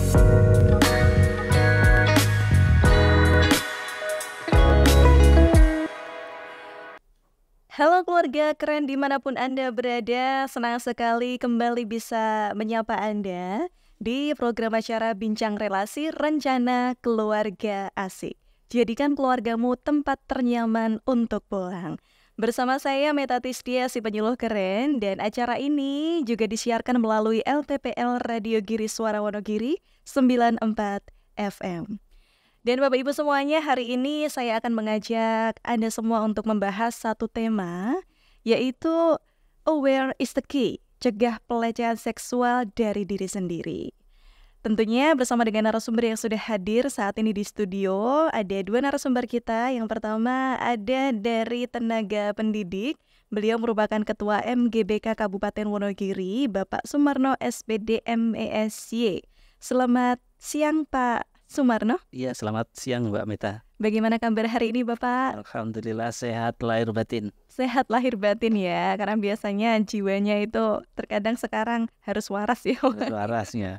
Halo keluarga keren dimanapun Anda berada, senang sekali kembali bisa menyapa Anda di program acara Bincang Relasi Rencana Keluarga Asik. Jadikan keluargamu tempat ternyaman untuk pulang. Bersama saya Meta Tistia, si penyuluh keren, dan acara ini juga disiarkan melalui LTPL Radio Giri Suara Wonogiri 94 FM. Dan Bapak Ibu semuanya, hari ini saya akan mengajak Anda semua untuk membahas satu tema, yaitu Aware is the Key, cegah pelecehan seksual dari diri sendiri. Tentunya bersama dengan narasumber yang sudah hadir saat ini di studio, ada dua narasumber kita. Yang pertama ada dari tenaga pendidik, beliau merupakan Ketua MGBK Kabupaten Wonogiri, Bapak Sumarno SPD MESY. Selamat siang Pak Sumarno. Iya, selamat siang Mbak Meta. Bagaimana kabar hari ini Bapak? Alhamdulillah sehat lahir batin. Sehat lahir batin ya, karena biasanya jiwanya itu terkadang sekarang harus waras ya. Harus warasnya.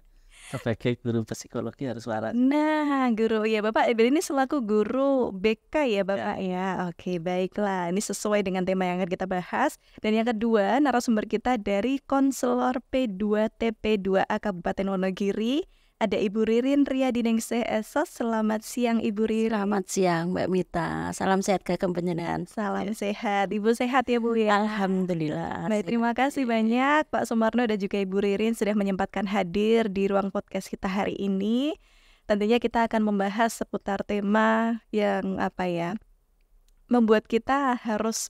Sebagai guru psikologi harus waras. Nah, guru ya Bapak, ini selaku guru BK ya Bapak ya. Oke, baiklah. Ini sesuai dengan tema yang akan kita bahas. Dan yang kedua, narasumber kita dari Konselor P2TP2A Kabupaten Wonogiri. Ada Ibu Ririn Riyadiningsih Esos. Selamat siang Ibu Ririn. Selamat siang Mbak Mita. Salam sehat kagem panjenengan. Salam sehat. Ibu sehat ya Bu ya? Alhamdulillah. Baik, terima kasih banyak Pak Sumarno dan juga Ibu Ririn sudah menyempatkan hadir di ruang podcast kita hari ini. Tentunya kita akan membahas seputar tema yang membuat kita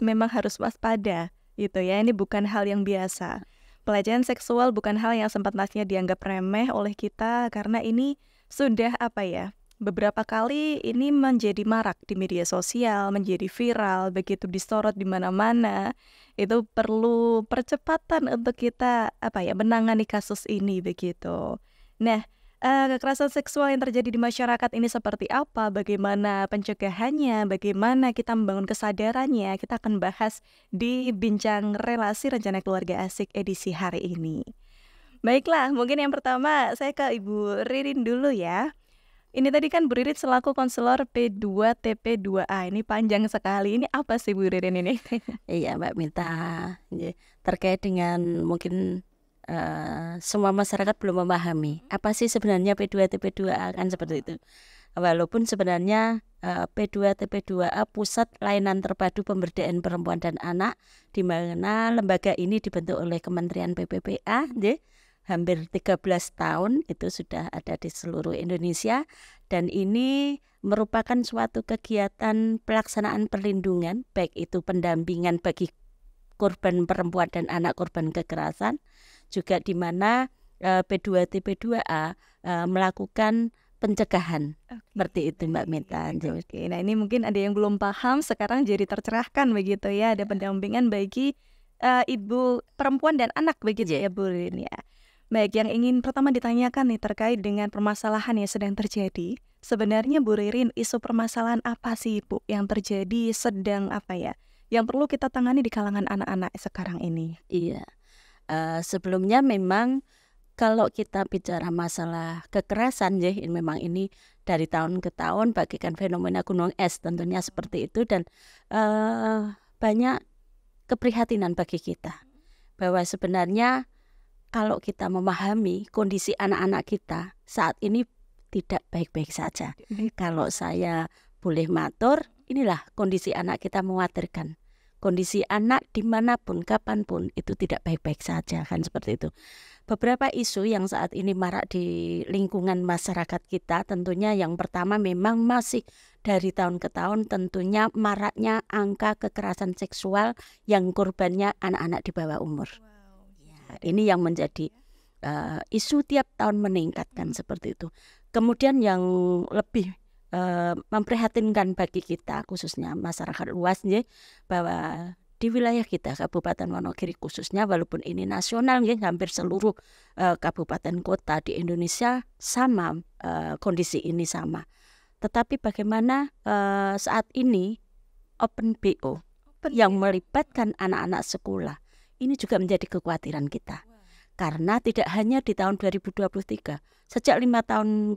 memang harus waspada gitu ya. Ini bukan hal yang biasa. Pelecehan seksual bukan hal yang sempat-masnya dianggap remeh oleh kita, karena ini sudah beberapa kali ini menjadi marak di media sosial, menjadi viral, begitu disorot di mana-mana. Itu perlu percepatan untuk kita menangani kasus ini begitu. Nah, kekerasan seksual yang terjadi di masyarakat ini seperti apa, bagaimana pencegahannya, bagaimana kita membangun kesadarannya, kita akan bahas di Bincang Relasi Rencana Keluarga Asik edisi hari ini. Baiklah, mungkin yang pertama saya ke Ibu Ririn dulu ya. Ini tadi kan Bu Ririn selaku konselor P2TP2A, ini panjang sekali, ini apa sih Bu Ririn ini? Iya Mbak Mita, terkait dengan mungkin semua masyarakat belum memahami apa sih sebenarnya P2TP2A, kan seperti itu. Walaupun sebenarnya P2TP2A Pusat Layanan Terpadu Pemberdayaan Perempuan dan Anak, di mana lembaga ini dibentuk oleh Kementerian PPPA, hampir 13 tahun itu sudah ada di seluruh Indonesia, dan ini merupakan suatu kegiatan pelaksanaan perlindungan, baik itu pendampingan bagi korban perempuan dan anak korban kekerasan, juga di mana P2TP2A melakukan pencegahan. Seperti itu Mbak Mita. Oke, nah ini mungkin ada yang belum paham, sekarang jadi tercerahkan begitu ya, ada pendampingan bagi ibu perempuan dan anak begitu ya Bu Ririn ya. Baik, yang ingin pertama ditanyakan nih terkait dengan permasalahan yang sedang terjadi. Sebenarnya Bu Ririn, isu permasalahan apa sih Bu yang terjadi, sedang yang perlu kita tangani di kalangan anak-anak sekarang ini? Iya. Sebelumnya memang kalau kita bicara masalah kekerasan memang ini dari tahun ke tahun bagaikan fenomena gunung es tentunya seperti itu, dan banyak keprihatinan bagi kita bahwa sebenarnya kalau kita memahami kondisi anak-anak kita saat ini tidak baik-baik saja. Kalau saya boleh matur, inilah kondisi anak kita mengkhawatirkan. Kondisi anak dimanapun, kapanpun itu tidak baik-baik saja, kan seperti itu. Beberapa isu yang saat ini marak di lingkungan masyarakat kita, tentunya yang pertama memang masih dari tahun ke tahun tentunya maraknya angka kekerasan seksual yang korbannya anak-anak di bawah umur. Ya, ini yang menjadi isu tiap tahun meningkat, kan seperti itu. Kemudian yang lebih memprihatinkan bagi kita khususnya masyarakat luas bahwa di wilayah kita Kabupaten Wonogiri khususnya, walaupun ini nasional hampir seluruh kabupaten kota di Indonesia sama kondisi ini sama. Tetapi bagaimana saat ini Open BO yang melibatkan anak-anak sekolah ini juga menjadi kekhawatiran kita. Karena tidak hanya di tahun 2023, sejak 5 tahun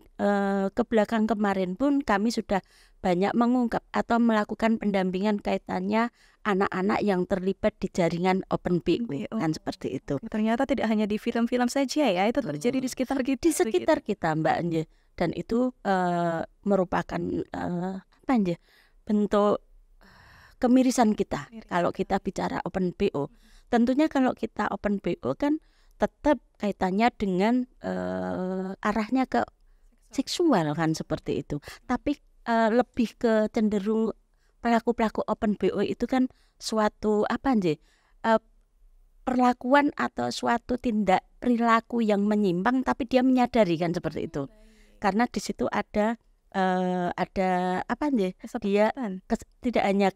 ke belakang kemarin pun kami sudah banyak mengungkap atau melakukan pendampingan kaitannya anak-anak yang terlibat di jaringan Open BO, kan seperti itu. Ternyata tidak hanya di film-film saja ya, itu terjadi di sekitar kita. Di sekitar kita, Mbak Anje. Dan itu merupakan bentuk kemirisan kita. Kalau kita bicara Open BO, tentunya kalau kita Open BO kan tetap kaitannya dengan arahnya ke seksual kan seperti itu. Tapi lebih ke cenderung pelaku-pelaku Open BO itu kan suatu perlakuan atau suatu tindak perilaku yang menyimpang, tapi dia menyadari kan seperti itu. Karena di situ ada dia tidak hanya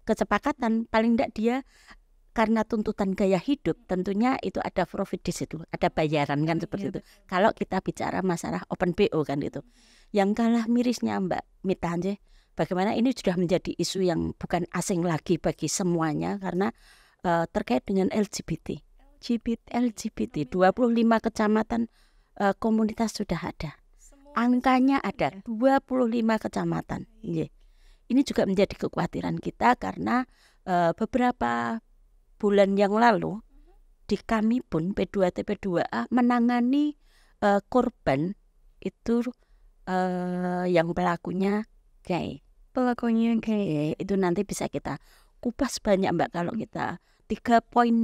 kesepakatan, paling tidak dia karena tuntutan gaya hidup, tentunya itu ada profit di situ, ada bayaran kan seperti itu. Kalau kita bicara masalah Open BO kan itu. Yang kalah mirisnya Mbak Mita Anje, bagaimana ini sudah menjadi isu yang bukan asing lagi bagi semuanya, karena terkait dengan LGBT 25 kecamatan komunitas sudah ada. Angkanya ada 25 kecamatan. Ini juga menjadi kekhawatiran kita karena beberapa bulan yang lalu di kami pun P2TP2A menangani korban itu yang pelakunya gay. Itu nanti bisa kita kupas banyak Mbak, kalau kita 3 poin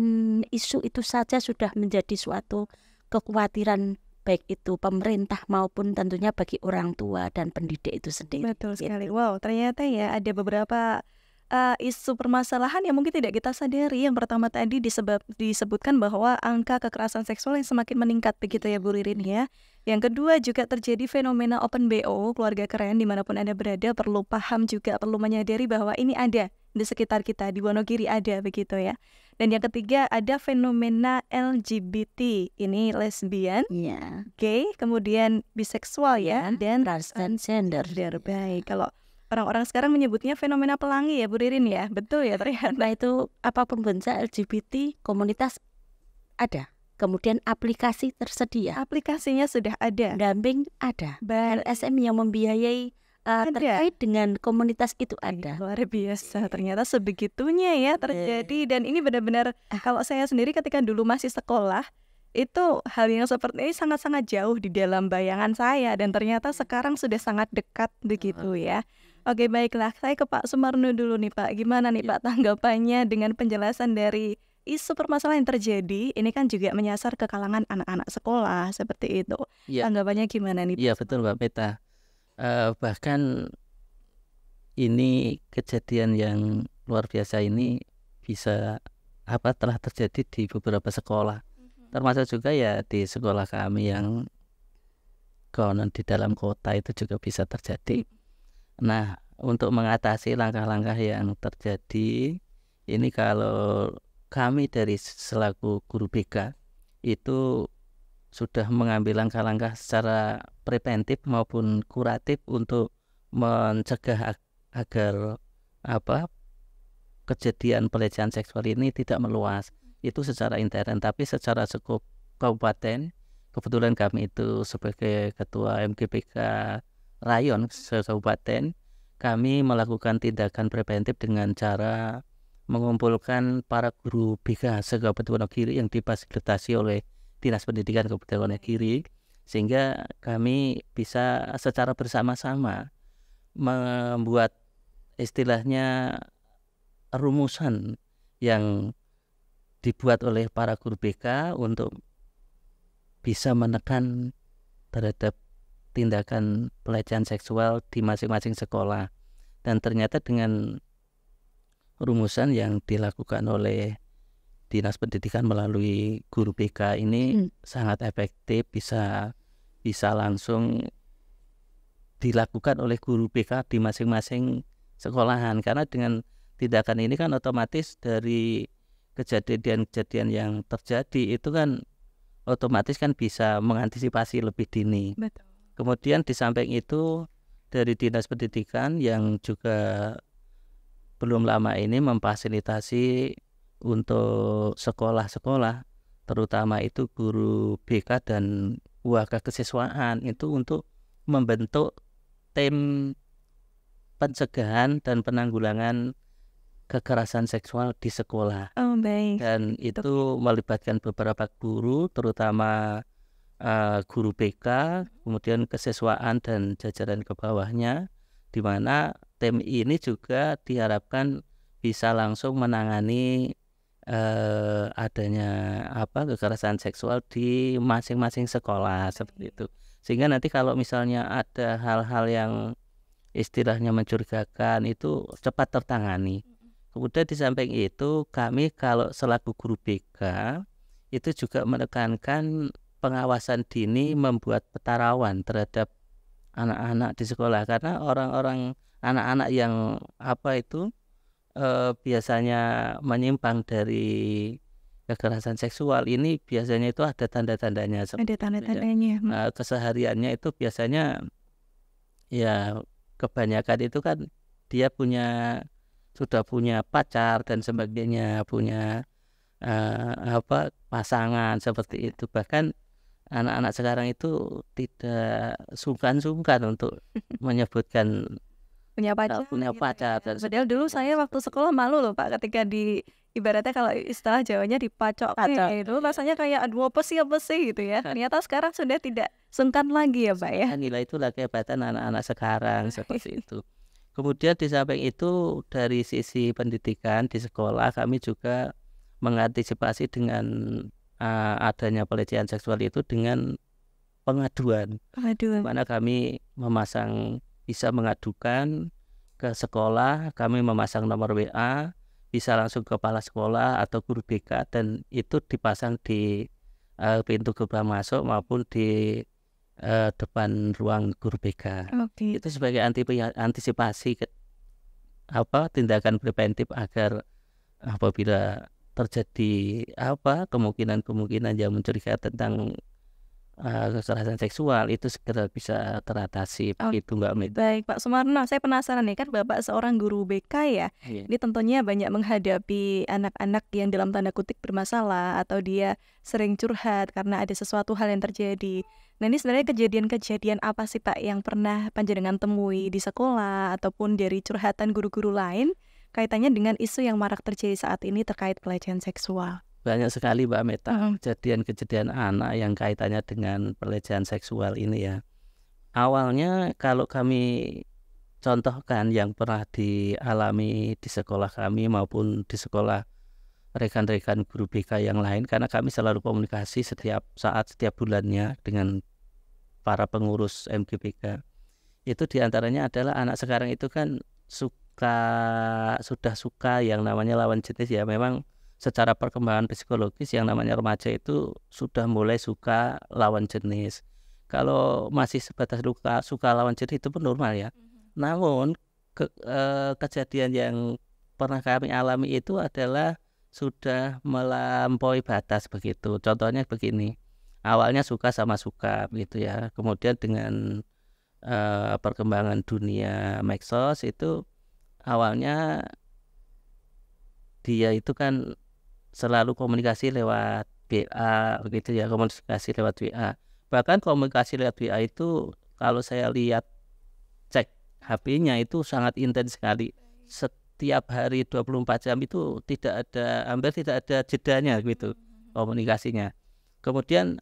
isu itu saja sudah menjadi suatu kekhawatiran baik itu pemerintah maupun tentunya bagi orang tua dan pendidik itu sendiri. Betul sekali. Wow, ternyata ya ada beberapa isu permasalahan yang mungkin tidak kita sadari. Yang pertama tadi disebutkan bahwa angka kekerasan seksual yang semakin meningkat begitu ya Bu Ririn ya. Yang kedua juga terjadi fenomena Open BO, keluarga keren dimanapun Anda berada perlu paham juga, perlu menyadari bahwa ini ada di sekitar kita, di Wonogiri ada begitu ya. Dan yang ketiga ada fenomena LGBT, ini lesbian, gay, kemudian biseksual ya, dan transgender. Baik, kalau orang-orang sekarang menyebutnya fenomena pelangi ya Bu Ririn ya, betul ya ternyata. Nah itu apapun bentuk LGBT komunitas ada. Kemudian aplikasi tersedia. Aplikasinya sudah ada. Damping ada. LSM yang membiayai terkait dengan komunitas itu ada. Luar biasa, ternyata sebegitunya ya terjadi. Dan ini benar-benar kalau saya sendiri ketika dulu masih sekolah, itu hal yang seperti ini sangat-sangat jauh di dalam bayangan saya. Dan ternyata sekarang sudah sangat dekat begitu ya. Oke, baiklah, saya ke Pak Sumarno dulu nih Pak. Gimana nih Pak tanggapannya dengan penjelasan dari isu permasalahan yang terjadi? Ini kan juga menyasar ke kalangan anak-anak sekolah seperti itu. Tanggapannya gimana nih Pak? Iya betul Mbak Mita. Bahkan ini kejadian yang luar biasa ini bisa telah terjadi di beberapa sekolah, termasuk juga ya di sekolah kami yang konon di dalam kota itu juga bisa terjadi. Nah, untuk mengatasi langkah-langkah yang terjadi ini, kalau kami dari selaku guru BK itu sudah mengambil langkah-langkah secara preventif maupun kuratif untuk mencegah agar kejadian pelecehan seksual ini tidak meluas. Itu secara intern, tapi secara skup kabupaten, kebetulan kami itu sebagai ketua MGPK rayon kabupaten, kami melakukan tindakan preventif dengan cara mengumpulkan para guru BK se-Kabupaten Wonogiri yang difasilitasi oleh Dinas Pendidikan Kabupaten Wonogiri, sehingga kami bisa secara bersama-sama membuat istilahnya rumusan yang dibuat oleh para guru BK untuk bisa menekan terhadap tindakan pelecehan seksual di masing-masing sekolah. Dan ternyata dengan rumusan yang dilakukan oleh Dinas Pendidikan melalui guru BK ini sangat efektif, bisa langsung dilakukan oleh guru BK di masing-masing sekolahan. Karena dengan tindakan ini kan otomatis dari kejadian-kejadian yang terjadi itu kan otomatis kan bisa mengantisipasi lebih dini. Betul. Kemudian di samping itu dari Dinas Pendidikan yang juga belum lama ini memfasilitasi untuk sekolah-sekolah terutama itu guru BK dan warga kesiswaan itu untuk membentuk tim pencegahan dan penanggulangan kekerasan seksual di sekolah. Oh, baik. Dan itu melibatkan beberapa guru, terutama guru BK, kemudian kesiswaan dan jajaran ke bawahnya, di mana tim ini juga diharapkan bisa langsung menangani adanya kekerasan seksual di masing-masing sekolah seperti itu. Sehingga nanti kalau misalnya ada hal-hal yang istilahnya mencurigakan itu cepat tertangani. Kemudian di samping itu kami kalau selaku guru BK itu juga menekankan pengawasan dini, membuat petarawan terhadap anak-anak di sekolah, karena anak-anak yang biasanya menyimpang dari kekerasan seksual ini biasanya itu ada tanda-tandanya. Ada tanda-tandanya. Kesehariannya itu biasanya ya kebanyakan itu kan dia sudah punya pacar dan sebagainya, punya pasangan seperti itu. Bahkan anak-anak sekarang itu tidak sungkan-sungkan untuk menyebutkan punya pacar dan padahal dulu saya waktu sekolah malu loh Pak ketika ibaratnya kalau istilah Jawanya dipacok itu rasanya kayak aduh apa sih gitu ya. Ternyata sekarang sudah tidak sungkan lagi ya Pak ya. Nilai itulah kehebatan anak-anak sekarang seperti itu. Kemudian di samping itu dari sisi pendidikan di sekolah kami juga mengantisipasi dengan adanya pelecehan seksual itu dengan pengaduan. Mana kami bisa mengadukan ke sekolah, kami memasang nomor WA, bisa langsung ke kepala sekolah atau guru BK, dan itu dipasang di pintu gerbang masuk maupun di depan ruang guru BK. Itu sebagai antisipasi tindakan preventif agar apabila terjadi kemungkinan yang mencurigakan tentang kekerasan seksual itu segera bisa teratasi. Begitu Mbak Mit. Baik Pak Sumarno, saya penasaran nih, kan Bapak seorang guru BK ya. Ini tentunya banyak menghadapi anak-anak yang dalam tanda kutip bermasalah atau dia sering curhat karena ada sesuatu hal yang terjadi. Nah, ini sebenarnya kejadian-kejadian apa sih Pak yang pernah panjenengan temui di sekolah ataupun dari curhatan guru-guru lain kaitannya dengan isu yang marak terjadi saat ini terkait pelecehan seksual? Banyak sekali Mbak Meta kejadian-kejadian anak yang kaitannya dengan pelecehan seksual ini ya. Awalnya kalau kami contohkan yang pernah dialami di sekolah kami maupun di sekolah rekan-rekan guru BK yang lain, karena kami selalu komunikasi setiap bulannya dengan para pengurus MGPK. Itu diantaranya adalah anak sekarang itu kan sudah suka yang namanya lawan jenis ya. Memang secara perkembangan psikologis yang namanya remaja itu sudah mulai suka lawan jenis. Kalau masih sebatas suka lawan jenis itu pun normal ya. Namun kejadian yang pernah kami alami itu adalah sudah melampaui batas begitu. Contohnya begini, awalnya suka sama suka begitu ya. Kemudian dengan perkembangan dunia medsos itu awalnya dia itu kan selalu komunikasi lewat WA begitu ya, komunikasi lewat WA. Bahkan komunikasi lewat WA itu kalau saya lihat cek HP-nya itu sangat intens sekali. Setiap hari 24 jam itu hampir tidak ada jedanya gitu komunikasinya. Kemudian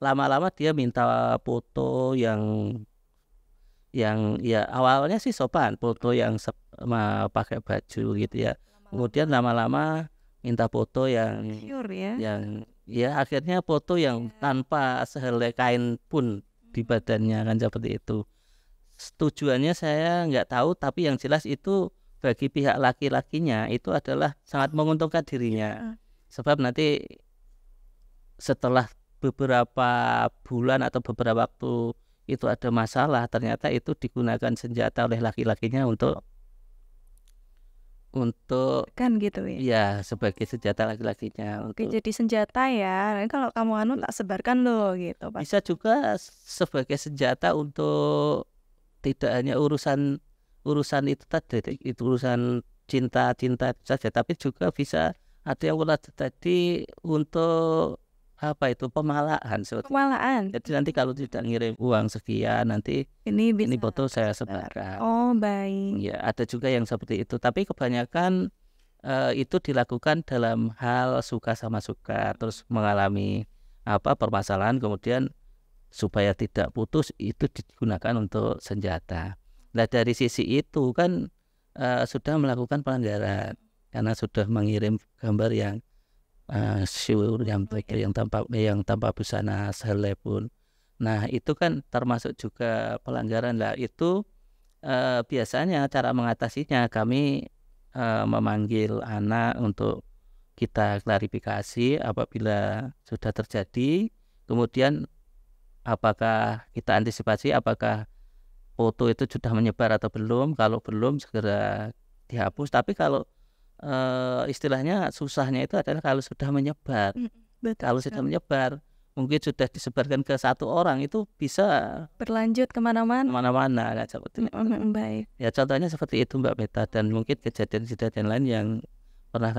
lama-lama dia minta foto yang ya awalnya sih sopan, foto yang pakai baju gitu ya. Kemudian lama-lama minta foto yang akhirnya foto yang tanpa sehelai kain pun di badannya kan seperti itu. Tujuannya saya nggak tahu, tapi yang jelas itu bagi pihak laki-lakinya itu adalah sangat menguntungkan dirinya. Sebab nanti setelah beberapa bulan atau beberapa waktu itu ada masalah, ternyata itu digunakan senjata oleh laki-lakinya untuk kan gitu ya. Ya, sebagai senjata laki-lakinya. Jadi senjata ya. Kalau kamu tak sebarkan loh gitu. Bisa juga sebagai senjata untuk tidak hanya urusan itu tadi, itu urusan cinta saja, tapi juga bisa ada yang pola tadi untuk apa itu pemalaan seperti. Pemalaan. Jadi nanti kalau tidak ngirim uang sekian, nanti Ini ini bisa. foto saya sebarkan. Oh, baik. Ya, ada juga yang seperti itu. Tapi kebanyakan itu dilakukan dalam hal suka sama suka, terus mengalami permasalahan, kemudian supaya tidak putus itu digunakan untuk senjata. Nah, dari sisi itu kan sudah melakukan pelanggaran karena sudah mengirim gambar yang syur yang tanpa busana seleb pun. Nah, itu kan termasuk juga pelanggaran lah. Itu biasanya cara mengatasinya kami memanggil anak untuk kita klarifikasi apabila sudah terjadi, kemudian apakah kita antisipasi apakah foto itu sudah menyebar atau belum. Kalau belum segera dihapus. Tapi kalau istilahnya susahnya itu adalah kalau sudah menyebar. Betul. Kalau sudah menyebar, mungkin sudah disebarkan ke satu orang, itu bisa berlanjut kemana-mana. Kan seperti itu. Baik. Ya contohnya seperti itu Mbak Meta, dan mungkin kejadian-kejadian lain yang pernah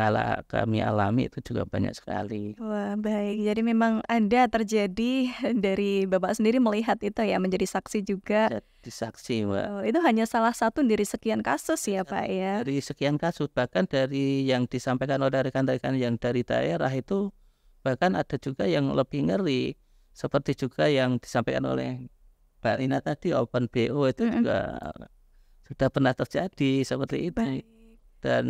kami alami itu juga banyak sekali. Wah, baik. Jadi memang ada terjadi dari Bapak sendiri melihat itu ya, menjadi saksi juga. Jadi saksi Mbak. Itu hanya salah satu dari sekian kasus ya Pak ya. Dari sekian kasus, bahkan dari yang disampaikan oleh rekan-rekan yang dari daerah itu bahkan ada juga yang lebih ngeri, seperti juga yang disampaikan oleh Mbak Lina tadi, open BO itu juga sudah pernah terjadi seperti itu. Baik. Dan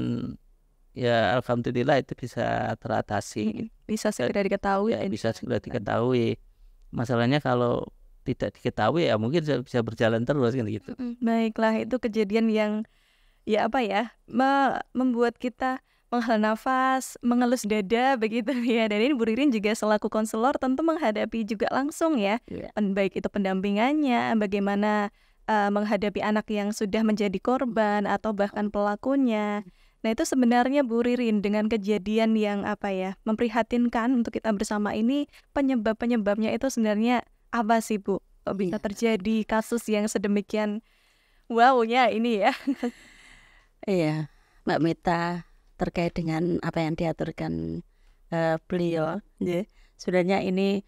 ya alhamdulillah itu bisa teratasi. Bisa segera diketahui. Ya, bisa segera diketahui. Masalahnya kalau tidak diketahui ya mungkin bisa berjalan terus kan gitu. Baiklah, itu kejadian yang ya membuat kita menghela nafas, mengelus dada begitu ya. Dan ini Bu Ririn juga selaku konselor tentu menghadapi juga langsung ya. Baik itu pendampingannya, bagaimana menghadapi anak yang sudah menjadi korban atau bahkan pelakunya. Nah, itu sebenarnya Bu Ririn dengan kejadian yang memprihatinkan untuk kita bersama ini, penyebabnya itu sebenarnya apa sih Bu? Kok bisa terjadi kasus yang sedemikian wow-nya ini ya? Iya, Mbak Meta, terkait dengan apa yang diaturkan beliau, sebenarnya ini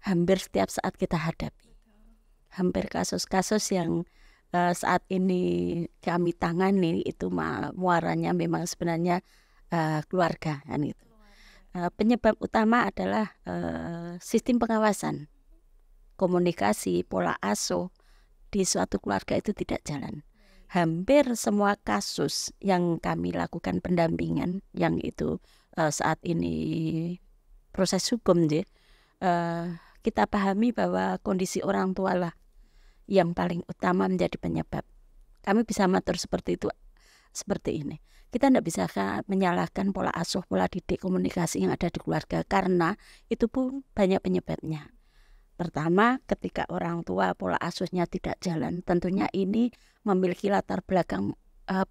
hampir setiap saat kita hadapi. Hampir kasus-kasus yang saat ini kami tangani itu muaranya memang sebenarnya keluarga kan itu. Penyebab utama adalah sistem pengawasan, komunikasi, pola asuh di suatu keluarga itu tidak jalan. Hampir semua kasus yang kami lakukan pendampingan yang itu saat ini proses hukum kita pahami bahwa kondisi orang tua lah yang paling utama menjadi penyebab. Kami bisa mengatur seperti itu, seperti ini. Kita tidak bisa menyalahkan pola asuh, pola didik, komunikasi yang ada di keluarga, karena itu pun banyak penyebabnya. Pertama, ketika orang tua pola asuhnya tidak jalan, tentunya ini memiliki latar belakang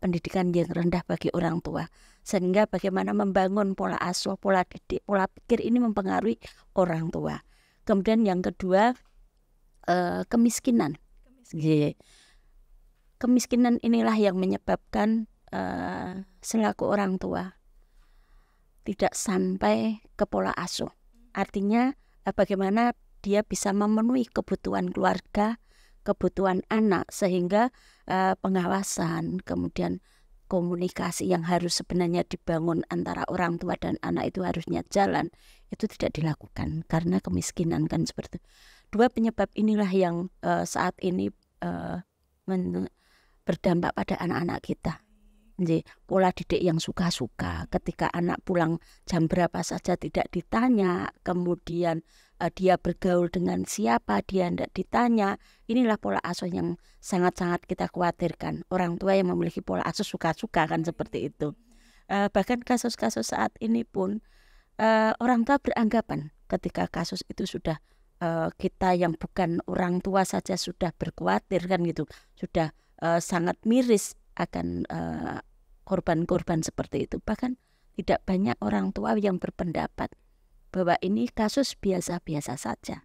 pendidikan yang rendah bagi orang tua. Sehingga bagaimana membangun pola asuh, pola didik, pola pikir ini mempengaruhi orang tua. Kemudian yang kedua, kemiskinan. Kemiskinan inilah yang menyebabkan selaku orang tua tidak sampai ke pola asuh. Artinya bagaimana dia bisa memenuhi kebutuhan keluarga, kebutuhan anak, sehingga pengawasan, kemudian komunikasi yang harus sebenarnya dibangun antara orang tua dan anak itu harusnya jalan, itu tidak dilakukan karena kemiskinan kan seperti itu. Dua penyebab inilah yang saat ini berdampak pada anak-anak kita. Pola didik yang suka-suka, ketika anak pulang jam berapa saja tidak ditanya, kemudian dia bergaul dengan siapa dia tidak ditanya. Inilah pola asuh yang sangat-sangat kita khawatirkan. Orang tua yang memiliki pola asuh suka-suka kan seperti itu. Bahkan kasus-kasus saat ini pun orang tua beranggapan ketika kasus itu sudah kita yang bukan orang tua saja sudah berkhawatir kan gitu, sudah sangat miris akan korban-korban seperti itu. Bahkan tidak banyak orang tua yang berpendapat bahwa ini kasus biasa-biasa saja.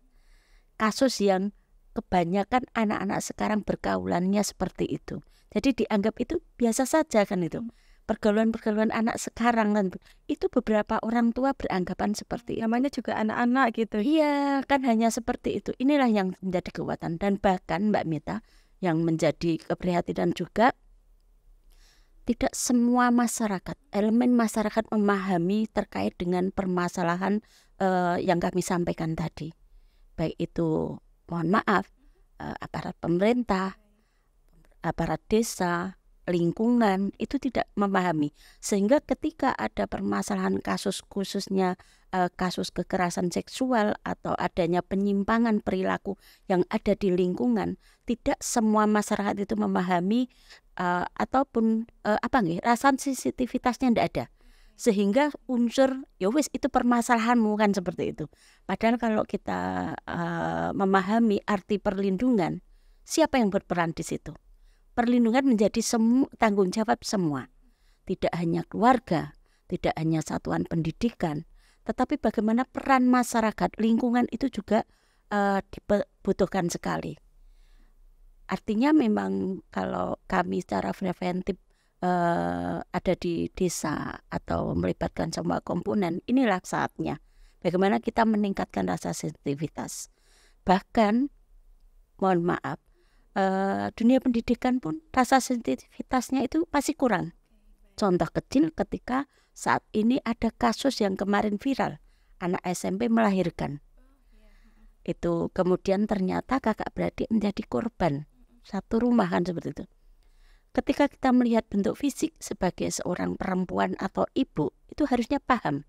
Kasus yang kebanyakan anak-anak sekarang bergaulannya seperti itu. Jadi dianggap itu biasa saja kan itu. pergaulan-pergaulan anak sekarang kan itu beberapa orang tua beranggapan seperti itu. Namanya juga anak-anak gitu. Iya, kan hanya seperti itu. Inilah yang menjadi kekuatan dan bahkan Mbak Mita yang menjadi keprihatinan juga tidak semua masyarakat, elemen masyarakat memahami terkait dengan permasalahan yang kami sampaikan tadi. Baik itu, mohon maaf, aparat pemerintah, aparat desa, lingkungan itu tidak memahami. Sehingga ketika ada permasalahan kasus khususnya kasus kekerasan seksual atau adanya penyimpangan perilaku yang ada di lingkungan, tidak semua masyarakat itu memahami ataupun rasa sensitivitasnya tidak ada. Sehingga unsur ya wis itu permasalahanmu kan seperti itu. Padahal kalau kita memahami arti perlindungan, siapa yang berperan di situ? Perlindungan menjadi tanggung jawab semua. Tidak hanya keluarga, tidak hanya satuan pendidikan, tetapi bagaimana peran masyarakat, lingkungan itu juga dibutuhkan sekali. Artinya memang kalau kami secara preventif ada di desa atau melibatkan semua komponen, inilah saatnya bagaimana kita meningkatkan rasa sensitivitas. Bahkan, mohon maaf, dunia pendidikan pun rasa sensitivitasnya itu masih kurang. Contoh kecil ketika saat ini ada kasus yang kemarin viral, anak SMP melahirkan. Itu kemudian ternyata kakak beradik menjadi korban satu rumah kan seperti itu. Ketika kita melihat bentuk fisik sebagai seorang perempuan atau ibu, itu harusnya paham.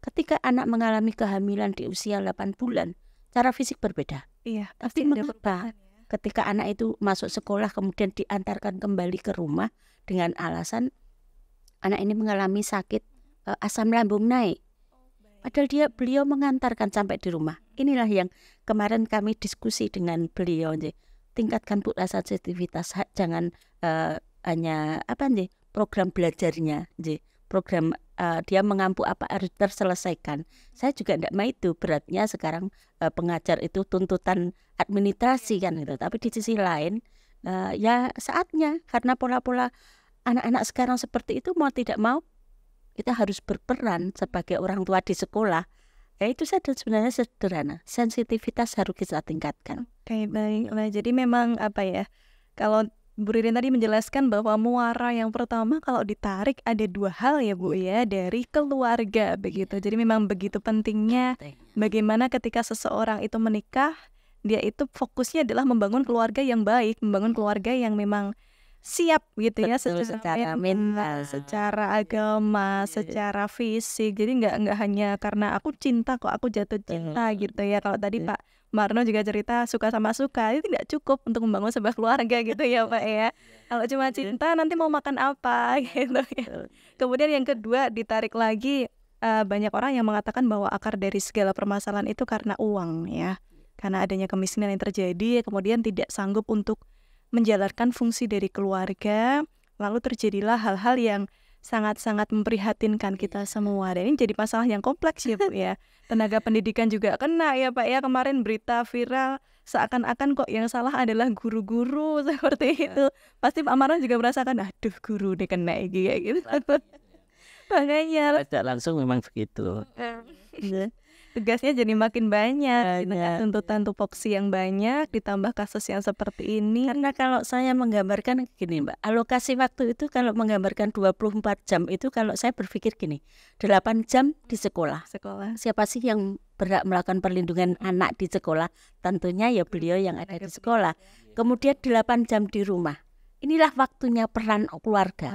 Ketika anak mengalami kehamilan di usia 8 bulan, cara fisik berbeda. Iya, Tapi pasti ada mengapa perubahan ya. ketika anak itu masuk sekolah kemudian diantarkan kembali ke rumah dengan alasan anak ini mengalami sakit asam lambung naik. Padahal beliau mengantarkan sampai di rumah. Inilah yang kemarin kami diskusi dengan beliau. Tingkatkan rasa sensitivitas, jangan hanya program belajarnya, program dia mengampu apa harus terselesaikan. Saya juga tidak mau itu beratnya sekarang pengajar itu tuntutan administrasi kan itu. Tapi di sisi lain ya saatnya karena pola-pola anak-anak sekarang seperti itu mau tidak mau kita harus berperan sebagai orang tua di sekolah. Ya itu saja sebenarnya sederhana. Sensitivitas harus kita tingkatkan. Oke, baik. Nah, jadi memang kalau Bu Ririn tadi menjelaskan bahwa muara yang pertama kalau ditarik ada dua hal ya Bu ya, dari keluarga begitu. Jadi memang begitu pentingnya bagaimana ketika seseorang itu menikah, dia itu fokusnya adalah membangun keluarga yang baik, membangun keluarga yang memang siap gitu ya, Betul, secara mental, secara agama, secara fisik. Jadi nggak hanya karena aku cinta kok aku jatuh cinta gitu ya. Kalau tadi Pak Marno juga cerita suka sama suka, itu tidak cukup untuk membangun sebuah keluarga gitu ya Pak ya. Kalau cuma cinta nanti mau makan apa gitu ya. Kemudian yang kedua ditarik lagi, banyak orang yang mengatakan bahwa akar dari segala permasalahan itu karena uang ya. Karena adanya kemiskinan yang terjadi, kemudian tidak sanggup untuk menjalankan fungsi dari keluarga, lalu terjadilah hal-hal yang sangat-sangat memprihatinkan kita semua. Dan ini jadi masalah yang kompleks ya Bu ya. Tenaga pendidikan juga kena ya Pak ya. Kemarin berita viral seakan-akan kok yang salah adalah guru-guru seperti itu. Pasti Pak Marno juga merasakan, aduh guru nih kena ya gitu. Makanya Tidak langsung memang begitu. tugasnya jadi makin banyak, tuntutan tupoksi yang banyak, ditambah kasus yang seperti ini. Karena kalau saya menggambarkan gini Mbak, alokasi waktu itu kalau menggambarkan 24 jam itu kalau saya berpikir gini, 8 jam di sekolah. Siapa sih yang berhak melakukan perlindungan anak di sekolah? Tentunya ya beliau yang ada di sekolah. Kemudian 8 jam di rumah. Inilah waktunya peran keluarga,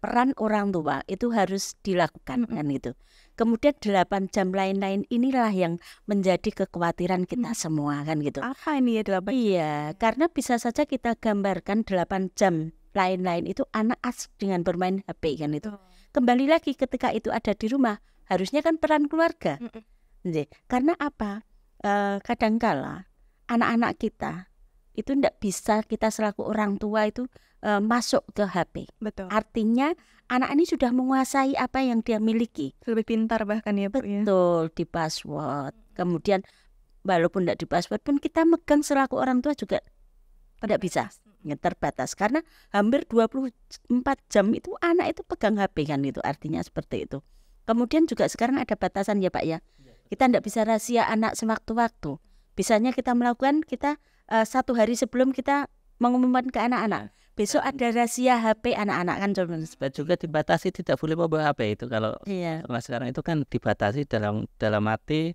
peran orang tua itu harus dilakukan kan gitu. Kemudian 8 jam lain-lain inilah yang menjadi kekhawatiran kita semua kan gitu. Apa ini ya 8 jam? Iya, karena bisa saja kita gambarkan 8 jam lain-lain itu anak asik dengan bermain HP kan itu. Kembali lagi ketika itu ada di rumah, harusnya kan peran keluarga. Karena apa? Kadangkala anak-anak kita itu tidak bisa kita selaku orang tua itu masuk ke HP. Betul. Artinya anak ini sudah menguasai apa yang dia miliki. Lebih pintar bahkan ya Bu ya. Betul, di password. Kemudian walaupun tidak di password pun kita megang selaku orang tua juga tidak bisa. terbatas karena hampir 24 jam itu anak itu pegang HP kan, itu artinya seperti itu. Kemudian juga sekarang ada batasan ya Pak ya. Kita tidak bisa rahasia anak sewaktu-waktu. Bisanya kita melakukan, kita 1 hari sebelum kita mengumumkan ke anak-anak, besok ada rahasia HP anak-anak kan. Juga dibatasi tidak boleh membawa HP itu kalau karena sekarang itu kan dibatasi dalam arti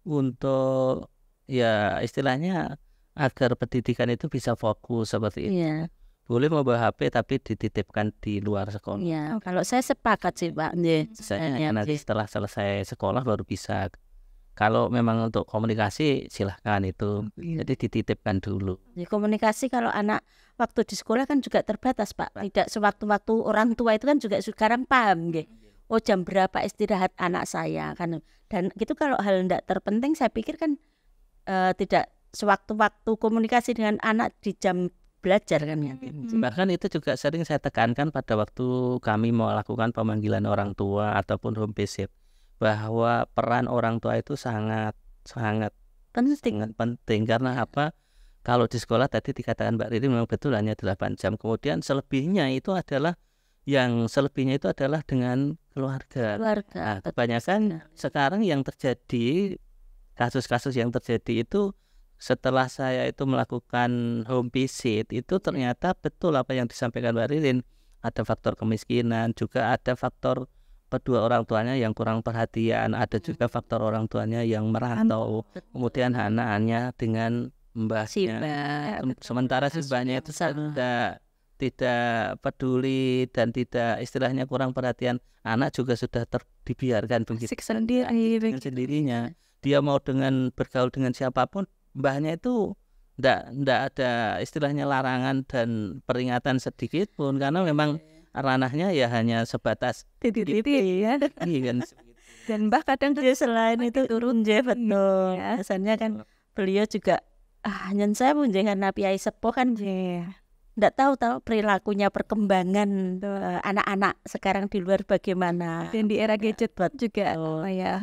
untuk ya istilahnya agar pendidikan itu bisa fokus seperti itu. Boleh membawa HP tapi dititipkan di luar sekolah. Kalau saya sepakat sih Pak. Misalnya nanti setelah selesai sekolah baru bisa. Kalau memang untuk komunikasi silahkan itu. Jadi dititipkan dulu. Komunikasi kalau anak waktu di sekolah kan juga terbatas Pak. Tidak sewaktu-waktu, orang tua itu kan juga sekarang paham oh jam berapa istirahat anak saya kan. Dan gitu kalau hal tidak terpenting saya pikir kan tidak sewaktu-waktu komunikasi dengan anak di jam belajar kan ya. Bahkan itu juga sering saya tekankan pada waktu kami melakukan pemanggilan orang tua ataupun home visit, bahwa peran orang tua itu sangat penting karena apa? Kalau di sekolah tadi dikatakan Mbak Riri memang betul hanya 8 jam. Kemudian selebihnya itu adalah dengan keluarga. Nah, kebanyakan sekarang yang terjadi, kasus-kasus yang terjadi itu setelah saya itu melakukan home visit itu ternyata betul apa yang disampaikan Mbak Ririn, ada faktor kemiskinan, juga ada faktor kedua orang tuanya yang kurang perhatian, ada juga faktor orang tuanya yang merantau, kemudian anak-anaknya dengan mbahnya, sementara si mbahnya itu tidak peduli dan tidak istilahnya kurang perhatian, anak juga sudah dibiarkan begitu sendirinya. Dia mau bergaul dengan siapapun, mbahnya itu ndak ada istilahnya larangan dan peringatan sedikit pun, karena memang ranahnya ya hanya sebatas titik ya. Kan. Dan mbah kadang dia selain itu turun betul. Biasanya kan beliau juga nyen saya pun karena piyai sepuh kan ndak tahu perilakunya, perkembangan anak-anak sekarang di luar bagaimana. Dan di era gadget juga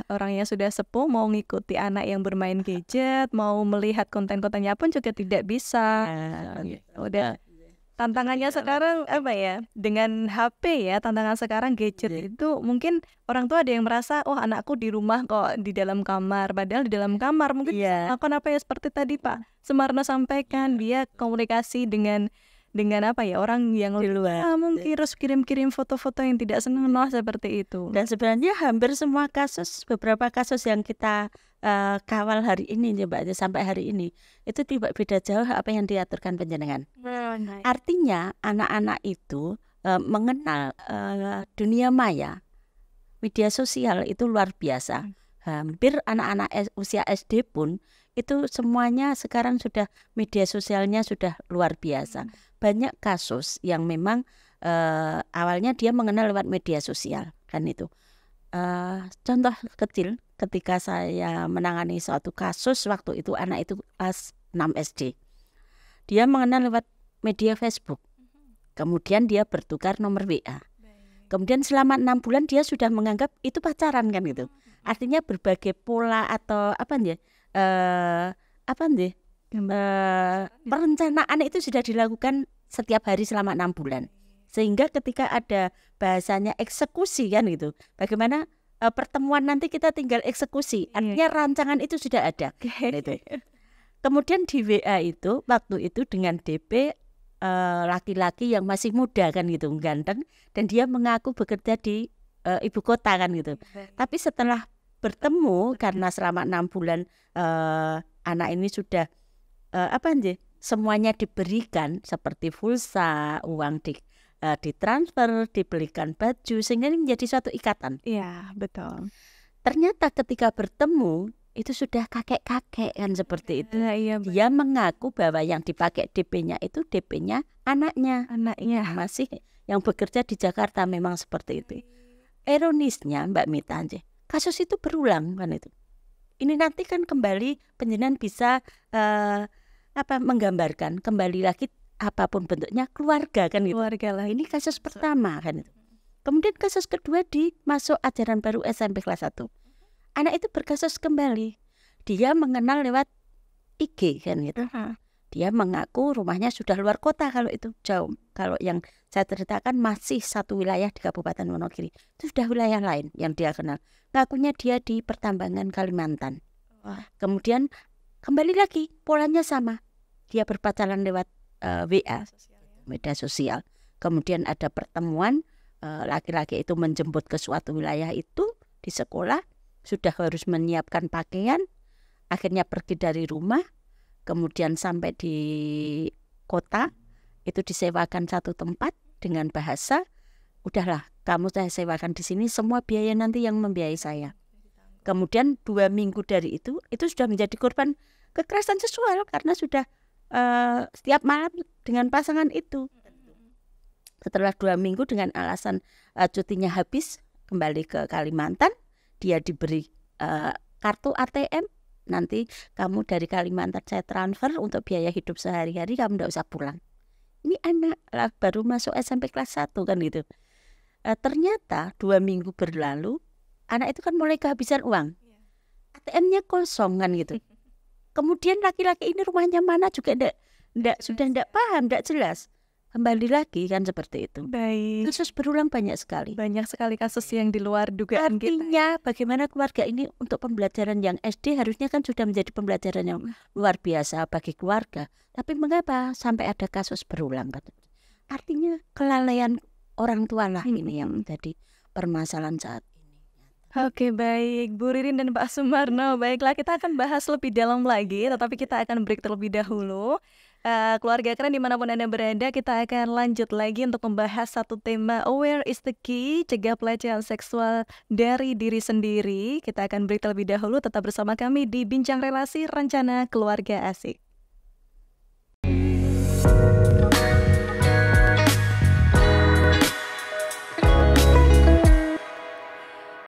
orangnya sudah sepuh mau ngikuti anak yang bermain gadget, mau melihat konten-kontennya pun juga tidak bisa. Udah tantangannya sekarang dengan HP ya, tantangan sekarang gadget itu mungkin orang tua ada yang merasa anakku di rumah kok di dalam kamar, padahal di dalam kamar mungkin melakukan seperti tadi Pak Sumarno sampaikan, dia komunikasi dengan orang yang di luar, mungkin terus kirim-kirim foto-foto yang tidak senonoh seperti itu. Dan sebenarnya hampir semua kasus, beberapa kasus yang kita kawal hari ini Mbak, sampai hari ini itu tidak beda jauh apa yang diaturkan panjenengan. Artinya anak-anak itu mengenal dunia maya, media sosial itu luar biasa. Hampir anak-anak usia SD pun itu semuanya sekarang sudah media sosialnya sudah luar biasa. Banyak kasus yang memang awalnya dia mengenal lewat media sosial kan itu. Contoh kecil, ketika saya menangani suatu kasus waktu itu anak itu kelas 6 SD. Dia mengenal lewat media Facebook. Kemudian dia bertukar nomor WA. Kemudian selama 6 bulan dia sudah menganggap itu pacaran kan gitu. Artinya berbagai pola atau perencanaan itu sudah dilakukan setiap hari selama 6 bulan. Sehingga ketika ada bahasanya eksekusi kan gitu. Bagaimana pertemuan nanti kita tinggal eksekusi. Artinya rancangan itu sudah ada. Gitu. Kemudian di WA itu waktu itu dengan DP laki-laki yang masih muda kan gitu, ganteng, dan dia mengaku bekerja di ibu kota kan gitu. Tapi setelah bertemu karena selama 6 bulan anak ini sudah semuanya diberikan seperti pulsa, uang ditransfer, dibelikan baju, sehingga ini menjadi suatu ikatan. Iya, betul. Ternyata ketika bertemu itu sudah kakek-kakek kan seperti itu. Dia mengaku bahwa yang dipakai DP-nya itu DP-nya anaknya masih yang bekerja di Jakarta, memang seperti itu. Ironisnya Mbak Mita, kasus itu berulang kan itu. Ini nanti kan kembali penjenengan bisa menggambarkan kembali lagi apapun bentuknya keluarga kan gitu. Keluarga lah. Ini kasus pertama kan itu. Kemudian kasus kedua di masuk ajaran baru SMP kelas 1. Anak itu berkasus kembali. Dia mengenal lewat IG kan gitu. Dia mengaku rumahnya sudah luar kota kalau itu jauh. Kalau yang saya ceritakan masih satu wilayah di Kabupaten Wonogiri. Itu sudah wilayah lain yang dia kenal. Ngakunya dia di pertambangan Kalimantan. Kemudian kembali lagi polanya sama. Dia berpacaran lewat WA, media sosial. Kemudian ada pertemuan, laki-laki itu menjemput ke suatu wilayah itu di sekolah. Sudah harus menyiapkan pakaian. Akhirnya pergi dari rumah. Kemudian sampai di kota, itu disewakan satu tempat dengan bahasa, udahlah kamu saya sewakan di sini, semua biaya nanti yang membiayai saya. Kemudian 2 minggu dari itu sudah menjadi korban kekerasan seksual karena sudah setiap malam dengan pasangan itu. Setelah 2 minggu dengan alasan cutinya habis, kembali ke Kalimantan, dia diberi kartu ATM. Nanti kamu dari Kalimantan saya transfer untuk biaya hidup sehari-hari, kamu tidak usah pulang. Ini anak lah baru masuk SMP kelas 1 kan gitu. Ternyata 2 minggu berlalu, anak itu kan mulai kehabisan uang. ATM-nya kosong kan gitu. Kemudian laki-laki ini rumahnya mana juga sudah tidak paham, tidak jelas. Kembali lagi kan seperti itu. Baik. Kasus berulang banyak sekali. Banyak sekali kasus yang di luar dugaan kita. Artinya bagaimana keluarga ini untuk pembelajaran yang SD harusnya kan sudah menjadi pembelajaran yang luar biasa bagi keluarga. Tapi mengapa sampai ada kasus berulang? Artinya kelalaian orang tua lah ini yang menjadi permasalahan saat ini. Oke, baik Bu Ririn dan Pak Sumarno. Baiklah, kita akan bahas lebih dalam lagi, tetapi kita akan break terlebih dahulu. Keluarga keren dimanapun Anda berada, kita akan lanjut lagi untuk membahas satu tema, Aware is the key, cegah pelecehan seksual dari diri sendiri. Kita akan break terlebih dahulu, tetap bersama kami di Bincang Relasi Rencana Keluarga Asik.